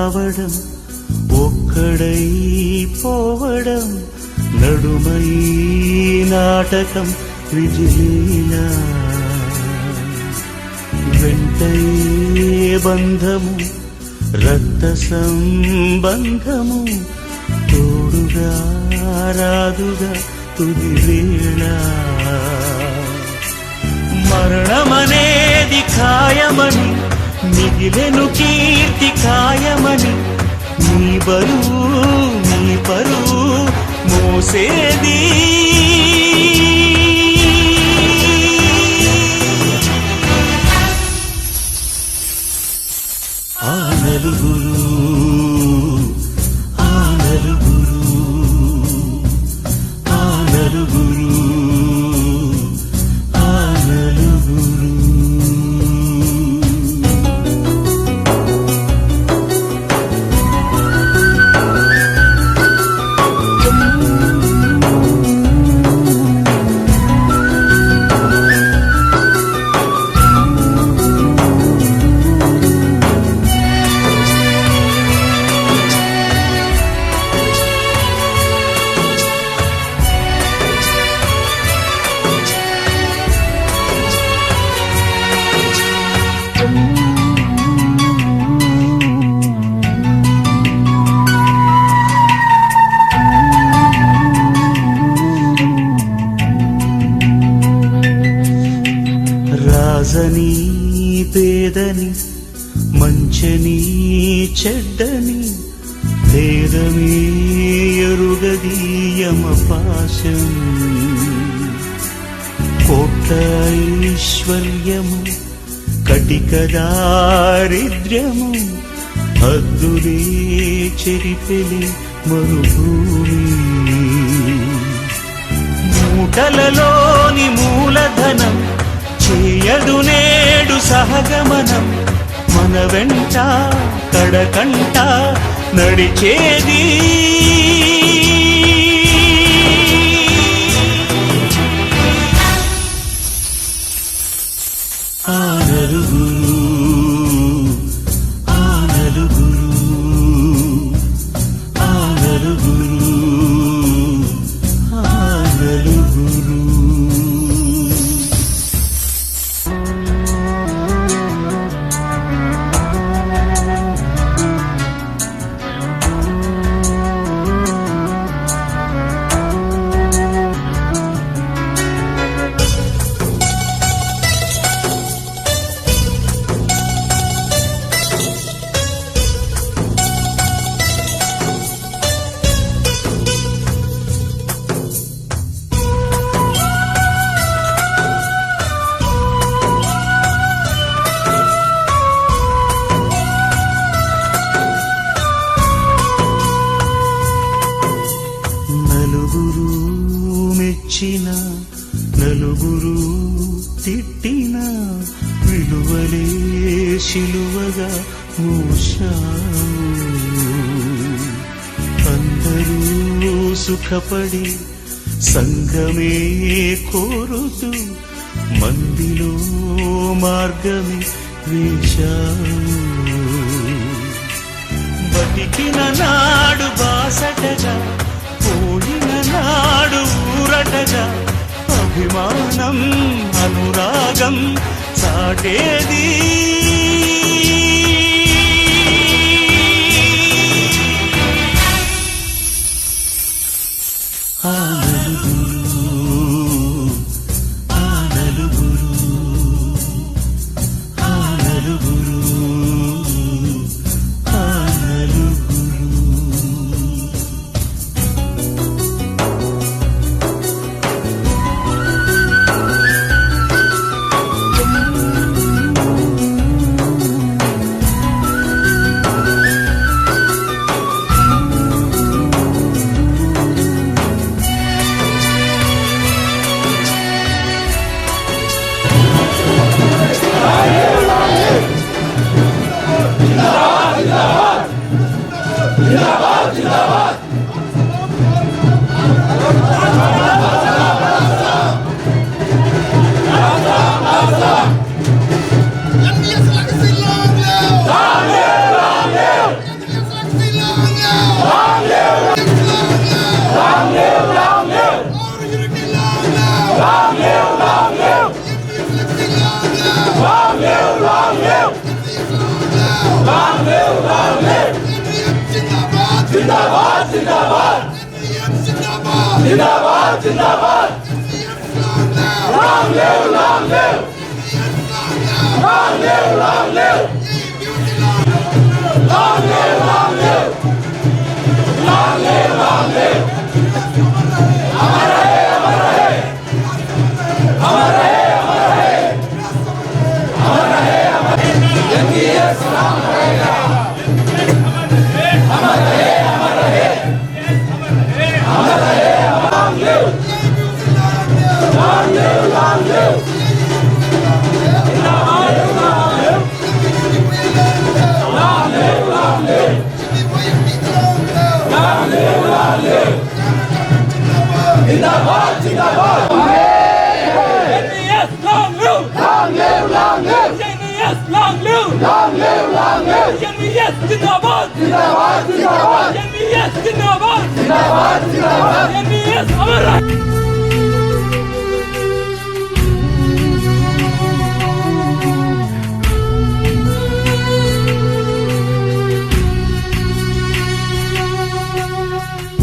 రావడం ఒక్కడై పోవడం నడుమై నాటకం విజిలీలా వెంటయే బంధము రక్త సంబంధము తోడుగా రాదుగా తుది వేళ మరణమనేది ఖాయమని మిగిలెను కీర్తి ఖాయమని నీ బరువు నీ పరువు మోసేది ఆ నలుగురు ఆ నలుగురు ఆ నలుగురు ఆ నలుగురు రాజని పేదని మంచని చెడ్డని భేదమే ఎరుగదీయమ పాశం కోట్ల ఐశ్వర్యము కటిక దారిద్ర్యము హద్దులే చెరిపెలి మరుభూమి మూటలలోని మూలధనం చేయదు నేడు సహగమనం మన వెంట కడకంట నడిచేది ఆ నలుగురు ఆ నలుగురు ఆ నలుగురు ఆ నలుగురు నలుగురు మెచ్చిన నలుగురు తిట్టిన విలువలే శిలువగా మోశావు అందరూ సుఖపడి సంఘమే కోరుతూ మందిలో మార్గమే వేశావు బతికిన నాడు బాసటగా పోయిన నాడు ఊరటగా అభిమానం అనురాగం సాటేది ఆ నలుగురు ఆ నలుగురు ఆ నలుగురు ఆ నలుగురు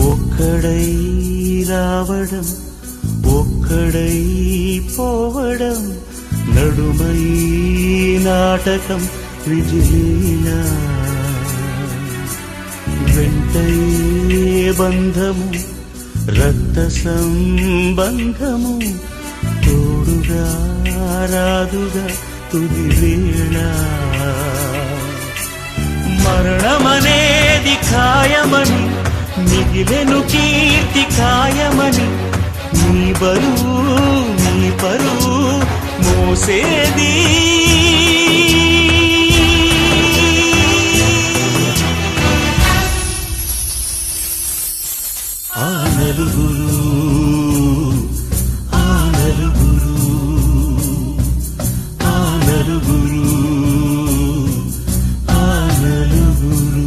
ఒక్కడై రావడం ఒక్కడై పోవడం నడుమై నాటకం విజిలీలా వెంటై బంధము రక్త సంబంధము తోడుగా రాదుగా తుది వేళ మరణమనేది ఖాయమని మిగిలెను కీర్తి ఖాయమని నీ బరువు నీ పరువు మోసేది ఆ నలుగురు ఆ నలుగురు ఆ నలుగురు ఆ నలుగురు.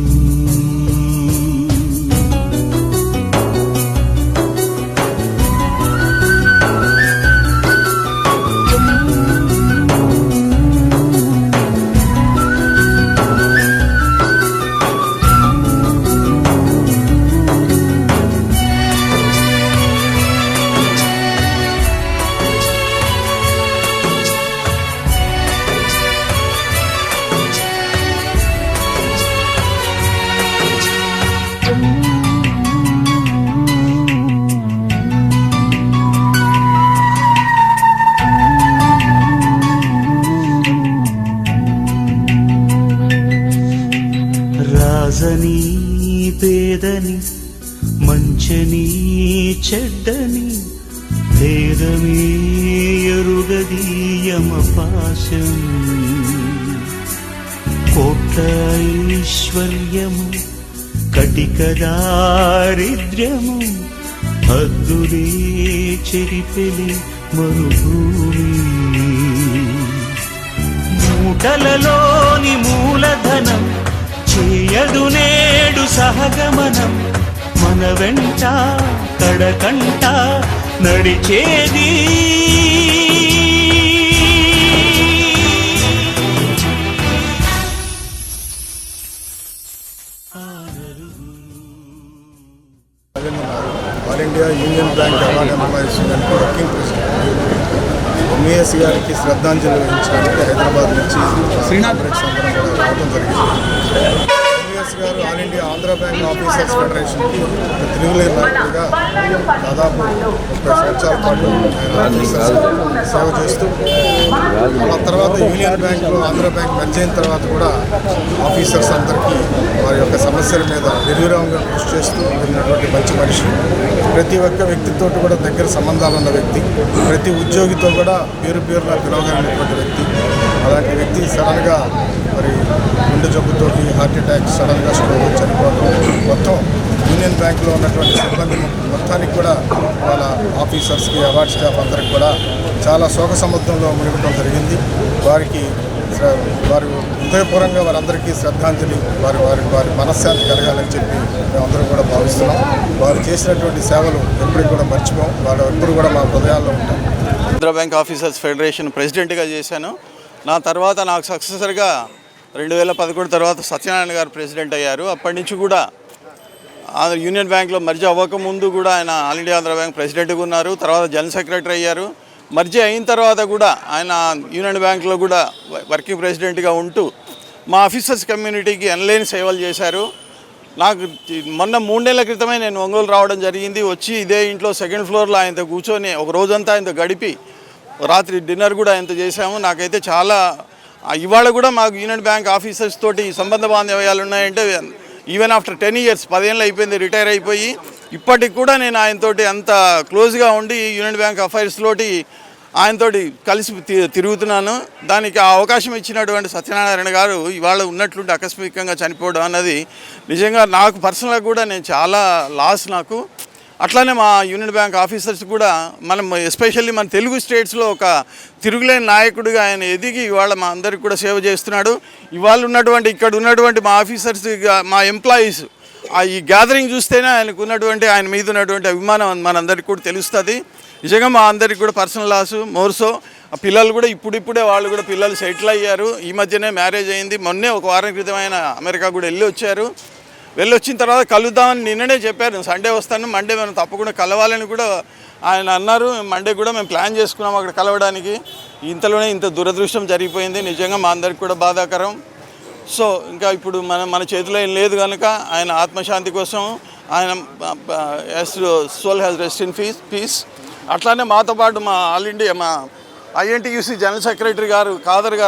రాజని పేదని మంచని చెడ్డని భేదమే ఎరుగది యమపాశం కోట్ల ఐశ్వర్యము కటిక దారిద్ర్యము హద్దులే చెరిపెలి మరుభూమి మూటలలోని మూలధనం చేయదు నేడు సహగమనం మన వెంట కడకంట నడిచేది all India union bank award employees working president MES గారికి శ్రద్ధాంజలి వహించడానికి హైదరాబాద్ నుంచి శ్రీనాథ్ సంబరం కూడా రావడం జరిగింది. ఎంఈఎస్ గారు all India Andhra bank officers ఫెడరేషన్కి తిరుగులేని నాయకుడిగా దాదాపు 30 సంవత్సరాల పాటు ఆయన ఆఫీసర్స్ సేవ చేస్తూ ఆ తర్వాత యూనియన్ బ్యాంకులో ఆంధ్ర బ్యాంక్ మెర్జ్ అయిన తర్వాత కూడా ఆఫీసర్స్ అందరికీ వారి యొక్క సమస్యల మీద నిర్విరామంగా కృషి చేస్తూ ఉన్నటువంటి మంచి మనిషి. ప్రతి ఒక్క వ్యక్తితో కూడా దగ్గర సంబంధాలు ఉన్న వ్యక్తి, ప్రతి ఉద్యోగితో కూడా పేరున పిలవగలిగినటువంటి వ్యక్తి. అలాంటి వ్యక్తి సడన్గా మరి గుండె జబ్బుతోటి హార్ట్ అటాక్ సడన్గా స్ట్రోక్ చనిపోవడం మొత్తం యూనియన్ బ్యాంకులో ఉన్నటువంటి సిబ్బంది మొత్తానికి కూడా వాళ్ళ ఆఫీసర్స్కి, అవార్డ్ స్టాఫ్ అందరికి కూడా చాలా శోక సముద్రంలో మునిగడం జరిగింది. వారి హృదయపూర్వకంగా వారందరికీ శ్రద్ధాంజలి, వారి మనశ్శాంతి కలగాలని చెప్పి మేమందరం కూడా భావిస్తున్నాం. వారు చేసినటువంటి సేవలు ఎప్పటికీ కూడా మర్చిపోం. వారు ఎప్పుడు కూడా మా హృదయాల్లో ఉంటారు. ఆంధ్ర బ్యాంక్ ఆఫీసర్స్ ఫెడరేషన్ ప్రెసిడెంట్గా చేశాను. నా తర్వాత నాకు సక్సెసర్గా 2011 తర్వాత సత్యనారాయణ గారు ప్రెసిడెంట్ అయ్యారు. అప్పటి నుంచి కూడా యూనియన్ బ్యాంక్లో మర్జీ అవ్వకముందు కూడా ఆయన ఆల్ ఇండియా ఆంధ్ర బ్యాంక్ ప్రెసిడెంట్గా ఉన్నారు. తర్వాత జనరల్ సెక్రటరీ అయ్యారు. మర్జీ అయిన తర్వాత కూడా ఆయన యూనియన్ బ్యాంక్లో కూడా వర్కింగ్ ప్రెసిడెంట్గా ఉంటూ మా ఆఫీసర్స్ కమ్యూనిటీకి ఎనలేని సేవలు చేశారు. నాకు మొన్న 3 నెలల క్రితమే నేను ఒంగోలు రావడం జరిగింది. వచ్చి ఇదే ఇంట్లో సెకండ్ ఫ్లోర్లో ఆయనతో కూర్చొని ఒక రోజంతా ఆయనతో గడిపి రాత్రి డిన్నర్ కూడా ఆయనతో చేశాము. నాకైతే చాలా ఇవాళ కూడా మాకు యూనియన్ బ్యాంక్ ఆఫీసర్స్ తోటి సంబంధ బాంధవ్యాలు ఉన్నాయంటే ఈవెన్ ఆఫ్టర్ 10 years 10 ఏళ్ళు అయిపోయింది రిటైర్ అయిపోయి, ఇప్పటికి కూడా నేను ఆయనతోటి అంత క్లోజ్గా ఉండి యూనియన్ బ్యాంక్ అఫైర్స్లోటి ఆయనతోటి కలిసి తిరుగుతున్నాను. దానికి ఆ అవకాశం ఇచ్చినటువంటి సత్యనారాయణ గారు ఇవాళ ఉన్నట్లుండి ఆకస్మికంగా చనిపోవడం అన్నది నిజంగా నాకు పర్సనల్గా కూడా నేను చాలా లాస్ నాకు. అట్లానే మా యూనియన్ బ్యాంక్ ఆఫీసర్స్ కూడా మనం ఎస్పెషల్లీ మన తెలుగు స్టేట్స్లో ఒక తిరుగులేని నాయకుడిగా ఆయన ఎదిగి ఇవాళ మా అందరికి కూడా సేవ చేస్తున్నాడు. ఇవాళ ఉన్నటువంటి ఇక్కడ ఉన్నటువంటి మా ఆఫీసర్స్, మా ఎంప్లాయీస్ ఈ గ్యాదరింగ్ చూస్తేనే ఆయనకు ఉన్నటువంటి ఆయన మీద ఉన్నటువంటి అభిమానం మనందరికీ కూడా తెలుస్తుంది. నిజంగా మా అందరికి కూడా పర్సనల్ లాసు మోర్సో. పిల్లలు కూడా ఇప్పుడిప్పుడే వాళ్ళు కూడా పిల్లలు సెటిల్ అయ్యారు. ఈ మధ్యనే మ్యారేజ్ అయింది. మొన్నే ఒక వారం క్రితం ఆయన అమెరికా కూడా వెళ్ళొచ్చిన తర్వాత కలుద్దామని నిన్ననే చెప్పారు. సండే వస్తాను, మండే మనం తప్పకుండా కలవాలని కూడా ఆయన అన్నారు. మండే కూడా మేము ప్లాన్ చేసుకున్నాం అక్కడ కలవడానికి. ఇంతలోనే ఇంత దురదృష్టం జరిగిపోయింది. నిజంగా మా అందరికి కూడా బాధాకరం. సో ఇంకా ఇప్పుడు మన చేతిలో ఏం లేదు కనుక ఆయన ఆత్మశాంతి కోసం ఆయన soul has rest in peace. అట్లానే మాతో పాటు మా ఆల్ ఇండియా మా INTUC జనరల్ సెక్రటరీ గారు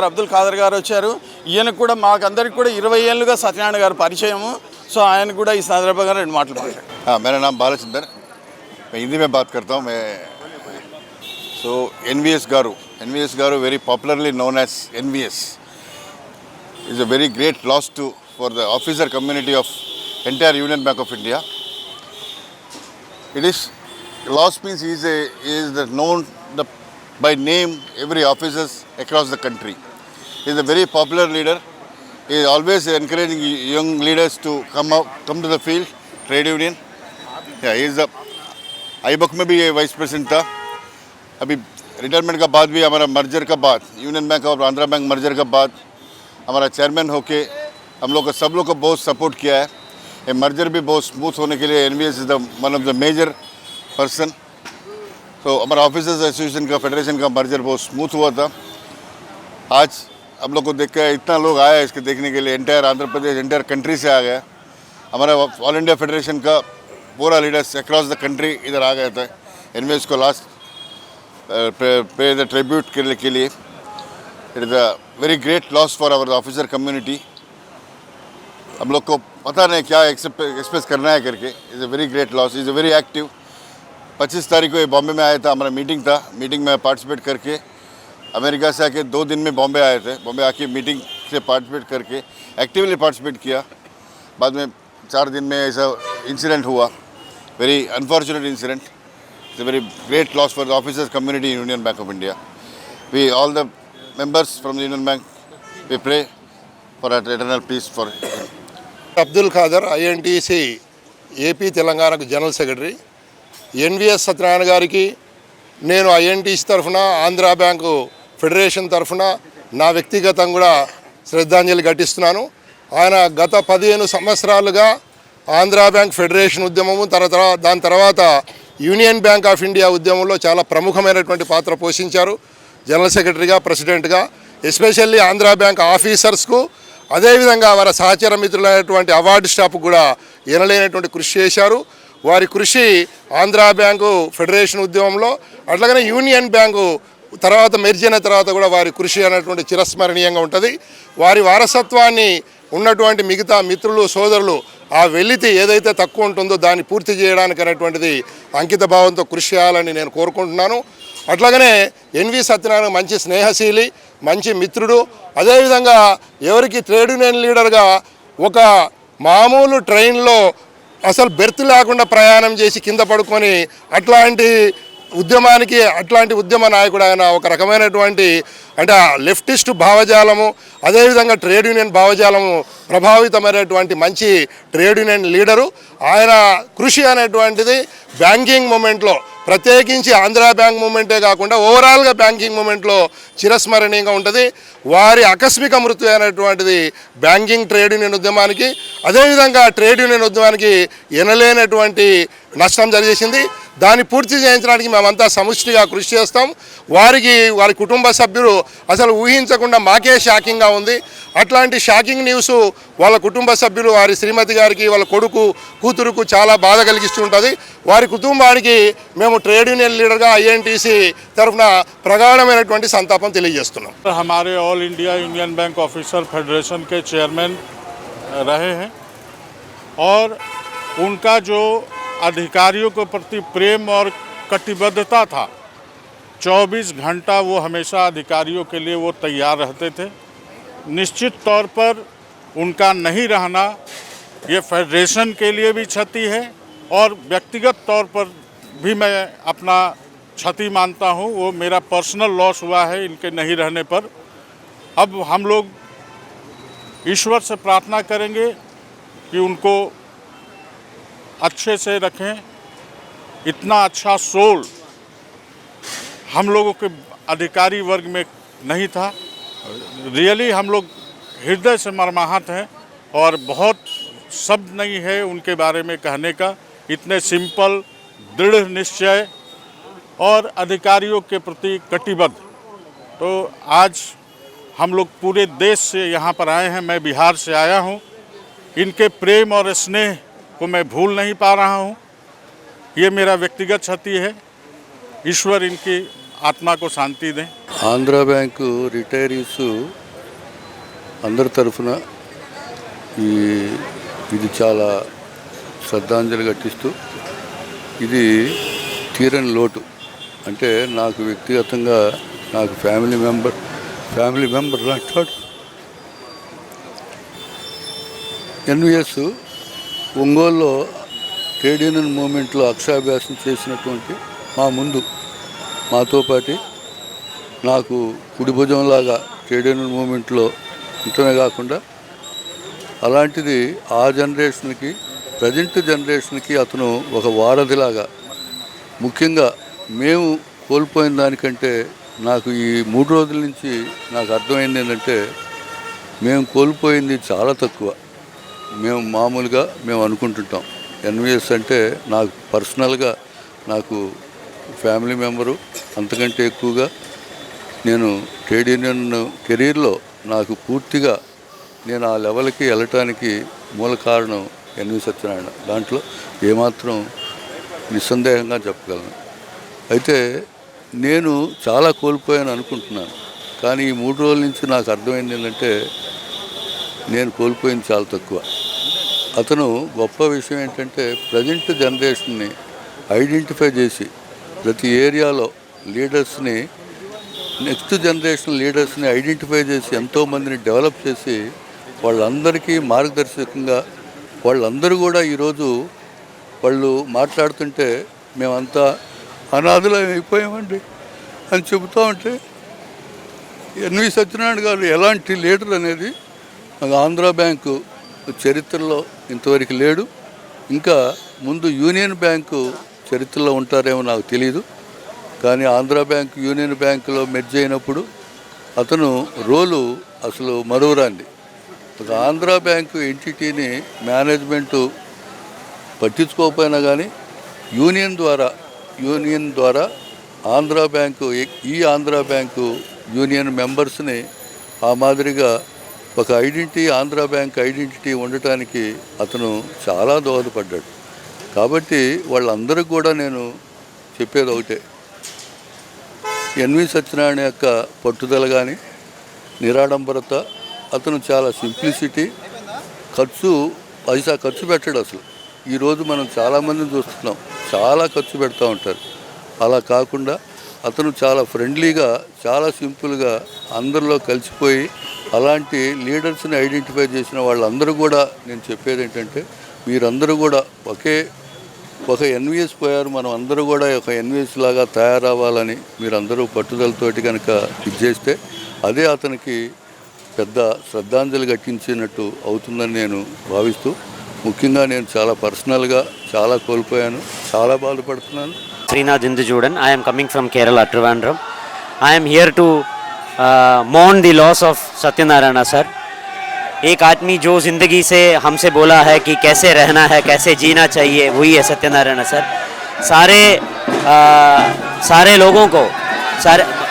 అబ్దుల్ ఖాదర్ గారు వచ్చారు. ఈయనకు కూడా మాకందరికి కూడా 20 ఏళ్ళుగా సత్యనారాయణ గారు పరిచయము. సో ఆయన కూడా ఈ సందర్భంగా 2 మాటలు మాట్లాడారు. मेरा नाम बालाचंदर, मैं हिंदी में बात करता हूँ. मैं NVS garu very popularly known as NVS is a very great loss for the officer community of entire Union Bank of India. It is loss means he is known by name every officers across the country. He is a very popular leader. He is always encouraging young leaders to come to the field, trade union. Yeah, he is IBOC में भी ये vice president था. अभी retirement का बाद भी हमारा merger का बाद यूनियन बैंक और आंध्रा बैंक मर्जर का बाद हमारा चेयरमैन होके हम लोग को सब लोग को बहुत सपोर्ट किया है. ये मर्जर भी बहुत स्मूथ होने के लिए NVS is one of the major person. तो हमारा ऑफिसर्स एसोसिएशन का फेडरेशन का मर्जर बहुत स्मूथ हुआ था. आज हम लोग को देख कर इतना लोग आया इसके देखने के लिए. Entire Andhra Pradesh entire country से आ गया. हमारा ऑल इंडिया फेडरेशन का पूरा लीडर्स अक्रॉस द कंट्री इधर आ गया था NVS को लास्ट पे द ट्रिब्यूट के लिए. It is a very great loss for our officer community. हम लोग को पता नहीं क्या एक्सप्रेस करना है करके. Is a very great loss. Is a very active. 25 तारीख को ये बॉम्बे में आया था. हमारा मीटिंग था. मीटिंग में पार्टिसिपेट करके अमेरिका से आके 2 दिन में बॉम्बे आए थे. बॉम्बे आके मीटिंग से पार्टिसिपेट करके एक्टिवली पार्टिसिपेट किया. बाद में 4 दिन में ऐसा इंसिडेंट हुआ. Very unfortunate incident. It's a very great loss for the officers community in Union Bank of India. We all the members from the Union Bank, we pray for eternal peace for him. Abdul Khader INTUC AP తెలంగాణకు general secretary. NVS Satyanarayana గారికి నేను INTUC తరఫున Andhra bank federation తరఫున నా వ్యక్తిగతంగా కూడా శ్రద్ధాంజలి ఘటిస్తున్నాను. ఆయన గత 15 సంవత్సరాలుగా ఆంధ్రా బ్యాంక్ ఫెడరేషన్ ఉద్యమము దాని తర్వాత యూనియన్ బ్యాంక్ ఆఫ్ ఇండియా ఉద్యమంలో చాలా ప్రముఖమైనటువంటి పాత్ర పోషించారు. జనరల్ సెక్రటరీగా, ప్రెసిడెంట్గా, ఎస్పెషల్లీ ఆంధ్రా బ్యాంక్ ఆఫీసర్స్కు, అదేవిధంగా వారి సహచర మిత్రులైనటువంటి అవార్డు స్టాఫ్ కూడా ఎనలేనటువంటి కృషి చేశారు. వారి కృషి ఆంధ్రా బ్యాంకు ఫెడరేషన్ ఉద్యమంలో, అట్లాగనే యూనియన్ బ్యాంకు తర్వాత మెర్జ్ అయిన తర్వాత కూడా వారి కృషి అనేటువంటి చిరస్మరణీయంగా ఉంటుంది. వారి వారసత్వాన్ని ఉన్నటువంటి మిగతా మిత్రులు, సోదరులు ఆ వెలితి ఏదైతే తక్కువ ఉంటుందో దాన్ని పూర్తి చేయడానికి అనేటువంటిది అంకిత భావంతో కృషి చేయాలని నేను కోరుకుంటున్నాను. అట్లాగనే NV సత్యనారాయణ మంచి స్నేహశీలి, మంచి మిత్రుడు. అదేవిధంగా ఎవరికి ట్రేడ్ యూనియన్ లీడర్గా ఒక మామూలు ట్రైన్లో అసలు బెర్త్ లేకుండా ప్రయాణం చేసి కింద పడుకొని అట్లాంటి ఉద్యమ నాయకుడు ఆయన. ఒక రకమైనటువంటి అంటే లెఫ్టిస్ట్ భావజాలము, అదేవిధంగా ట్రేడ్ యూనియన్ భావజాలము ప్రభావితమైనటువంటి మంచి ట్రేడ్ యూనియన్ లీడరు. ఆయన కృషి అనేటువంటిది బ్యాంకింగ్ మూమెంట్లో, ప్రత్యేకించి ఆంధ్రా బ్యాంక్ మూమెంటే కాకుండా ఓవరాల్గా బ్యాంకింగ్ మూమెంట్లో చిరస్మరణీయంగా ఉంటుంది. వారి ఆకస్మిక మృత్యు అయినటువంటిది బ్యాంకింగ్ ట్రేడ్ యూనియన్ ఉద్యమానికి, అదేవిధంగా ట్రేడ్ యూనియన్ ఉద్యమానికి ఎనలేనటువంటి నష్టం జరిగేసింది. దాన్ని పూర్తి చేయించడానికి మేమంతా సమిష్టిగా కృషి చేస్తాం. వారి కుటుంబ సభ్యులు అసలు ఊహించకుండా మాకే షాకింగ్గా ఉంది. అట్లాంటి షాకింగ్ న్యూస్ వాళ్ళ కుటుంబ సభ్యులు, వారి శ్రీమతి గారికి, వాళ్ళ కొడుకు కూతురుకు చాలా బాధ కలిగిస్తూ ఉంటుంది. వారి కుటుంబానికి మేము ట్రేడ్ యూనియన్ లీడర్గా ఐఎన్టీసీ తరఫున ప్రగాఢమైనటువంటి సంతాపం తెలియజేస్తున్నాం. हमारे all India union bank officer federation के चेयरमैन रहे हैं और उनका जो अधिकारियों के प्रति प्रेम और कटिबद्धता था, 24 घंटा वो हमेशा अधिकारियों के लिए वो तैयार रहते थे. निश्चित तौर पर उनका नहीं रहना ये फेडरेशन के लिए भी क्षति है और व्यक्तिगत तौर पर भी मैं अपना क्षति मानता हूँ. वो मेरा पर्सनल लॉस हुआ है इनके नहीं रहने पर. अब हम लोग ईश्वर से प्रार्थना करेंगे कि उनको अच्छे से रखें. इतना अच्छा सोल हम लोगों के अधिकारी वर्ग में नहीं था. रियली हम लोग हृदय से मर्माहत हैं और बहुत शब्द नहीं है उनके बारे में कहने का. इतने सिंपल, दृढ़ निश्चय और अधिकारियों के प्रति कटिबद्ध. तो आज हम लोग पूरे देश से यहाँ पर आए हैं. मैं बिहार से आया हूँ. इनके प्रेम और स्नेह को मैं भूल नहीं पा रहा हूँ. ये मेरा व्यक्तिगत क्षति है. ईश्वर इनकी आत्मा को शांति दें. ఆంధ్రా బ్యాంకు రిటైరీస్ అందరి తరఫున ఇది చాలా శ్రద్ధాంజలి ఘటిస్తూ, ఇది తీరని లోటు. అంటే నాకు వ్యక్తిగతంగా, నాకు ఫ్యామిలీ మెంబర్ లాంటి ఎన్విఎస్ ఒంగోలులో ట్రేడ్ యూనియన్ మూమెంట్లో అక్షరాభ్యాసం చేసినటువంటి మాతో పాటు నాకు కుడి భుజంలాగా ట్రేడ్ యూనియన్ మూమెంట్లో ఉండటమే కాకుండా, అలాంటిది ఆ జనరేషన్కి, ప్రజెంట్ జనరేషన్కి అతను ఒక వారధిలాగా, ముఖ్యంగా మేము కోల్పోయిన దానికంటే నాకు ఈ 3 రోజుల నుంచి నాకు అర్థమైంది ఏంటంటే, మేము కోల్పోయింది చాలా తక్కువ. మేము అనుకుంటుంటాం ఎన్విఎస్ అంటే నాకు పర్సనల్గా, నాకు ఫ్యామిలీ మెంబరు. అంతకంటే ఎక్కువగా నేను ట్రేడ్ యూనియన్ కెరీర్లో నాకు పూర్తిగా నేను ఆ లెవెల్కి వెళ్ళటానికి మూల కారణం ఎన్వి సత్యనారాయణ. దాంట్లో ఏమాత్రం నిస్సందేహంగా చెప్పగలను. అయితే నేను చాలా కోల్పోయాను అనుకుంటున్నాను, కానీ ఈ 3 రోజుల నుంచి నాకు అర్థమైంది ఏంటంటే నేను కోల్పోయింది చాలా తక్కువ. అతను గొప్ప విషయం ఏంటంటే ప్రజెంట్ జనరేషన్ని ఐడెంటిఫై చేసి ప్రతి ఏరియాలో లీడర్స్ని, నెక్స్ట్ జనరేషన్ లీడర్స్ని ఐడెంటిఫై చేసి ఎంతోమందిని డెవలప్ చేసి వాళ్ళందరికీ మార్గదర్శకంగా, వాళ్ళందరూ కూడా ఈరోజు వాళ్ళు మాట్లాడుతుంటే మేమంతా అనాథులం అయిపోయామండి అని చెబుతూ ఉంటే, ఎన్వి సత్యనారాయణ గారు ఎలాంటి లీడర్ అనేది ఆంధ్రా బ్యాంకు చరిత్రలో ఇంతవరకు లేడు. ఇంకా ముందు యూనియన్ బ్యాంకు చరిత్రలో ఉంటారేమో నాకు తెలియదు, కానీ ఆంధ్రా బ్యాంకు యూనియన్ బ్యాంకులో మెర్జ్ అయినప్పుడు అతను రోలు అసలు మరువరాంది. ఒక ఆంధ్రా బ్యాంకు ఎంటిటీని మేనేజ్మెంటు పట్టించుకోకపోయినా కానీ యూనియన్ ద్వారా ఆంధ్రా బ్యాంకు యూనియన్ మెంబర్స్ని ఆ మాదిరిగా ఒక ఆంధ్రా బ్యాంక్ ఐడెంటిటీ ఉండటానికి అతను చాలా దోహదపడ్డాడు. కాబట్టి వాళ్ళందరికీ కూడా నేను చెప్పేది ఒకటే, ఎన్వి సత్యనారాయణ యొక్క పట్టుదల కానీ, నిరాడంబరత, అతను చాలా సింప్లిసిటీ, పైసా ఖర్చు పెట్టాడు అసలు. ఈరోజు మనం చాలామందిని చూస్తున్నాం, చాలా ఖర్చు పెడతా ఉంటారు. అలా కాకుండా అతను చాలా ఫ్రెండ్లీగా, చాలా సింపుల్గా అందరిలో కలిసిపోయి అలాంటి లీడర్స్ని ఐడెంటిఫై చేసిన వాళ్ళందరూ కూడా నేను చెప్పేది ఏంటంటే మీరందరూ కూడా ఒక ఎన్విఎస్ పోయారు, మనం అందరూ కూడా ఒక ఎన్విఎస్ లాగా తయారవ్వాలని మీరందరూ పట్టుదలతోటి కనుక ఇది చేస్తే అదే అతనికి పెద్ద శ్రద్ధాంజలి ఘటించినట్టు అవుతుందని నేను భావిస్తూ, ముఖ్యంగా నేను చాలా పర్సనల్గా చాలా కోల్పోయాను, చాలా బాధపడుతున్నాను. Srinath Indujudan. I am coming from Kerala, Trivandrum. I am here to mourn the loss of Satyanarayana sir. एक आदमी जो ज़िंदगी से हमसे बोला है कि कैसे रहना है, कैसे जीना चाहिए, वही है सत्यनारायण सर. सारे लोगों को